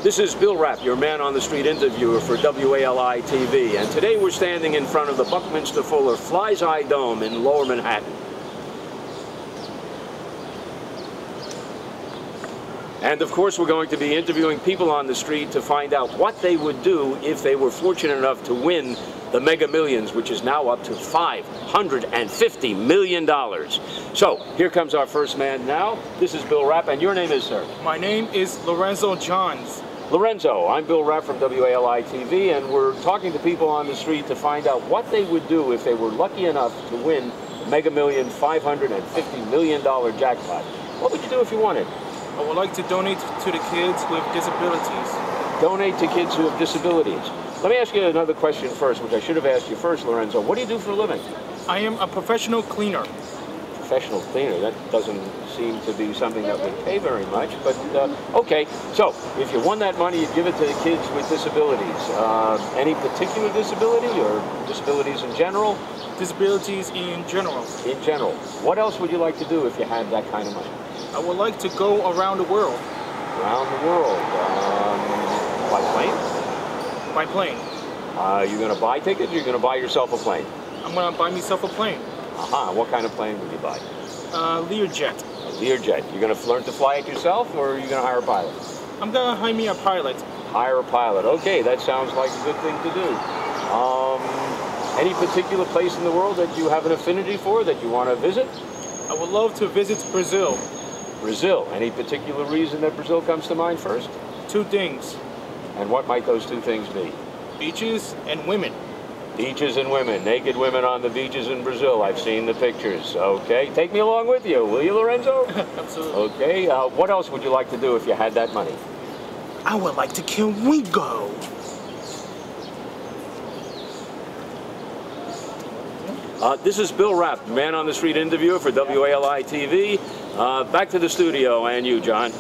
This is Bill Rapp, your man-on-the-street interviewer for WALI TV, and today we're standing in front of the Buckminster Fuller Fly's Eye Dome in Lower Manhattan. And of course we're going to be interviewing people on the street to find out what they would do if they were fortunate enough to win the Mega Millions, which is now up to $550 million. So, here comes our first man now. This is Bill Rapp, and your name is, sir? My name is Lorenzo Johns. Lorenzo, I'm Bill Rapp from WALI TV, and we're talking to people on the street to find out what they would do if they were lucky enough to win the Mega Million $550 million jackpot. What would you do if you won it? I would like to donate to the kids with disabilities. Donate to kids who have disabilities. Let me ask you another question first, which I should have asked you first, Lorenzo. What do you do for a living? I am a professional cleaner. Professional cleaner? That doesn't seem to be something that would pay very much, but okay. So, if you won that money, you'd give it to the kids with disabilities. Any particular disability or disabilities in general? Disabilities in general. In general. What else would you like to do if you had that kind of money? I would like to go around the world. Around the world? By plane? By plane. You're going to buy tickets, or you're going to buy yourself a plane? I'm going to buy myself a plane. Aha, what kind of plane would you buy? Learjet. A Learjet. You're going to learn to fly it yourself, or are you going to hire a pilot? I'm going to hire me a pilot. Hire a pilot. Okay, that sounds like a good thing to do. Any particular place in the world that you have an affinity for, that you want to visit? I would love to visit Brazil. Brazil. Any particular reason that Brazil comes to mind first? Two things. And what might those two things be? Beaches and women. Beaches and women. Naked women on the beaches in Brazil. I've seen the pictures. Okay. Take me along with you, will you, Lorenzo? Absolutely. Okay. What else would you like to do if you had that money? I would like to kill Ringo. This is Bill Rapp, man on the street interviewer for WALI TV. Back to the studio, and you, John.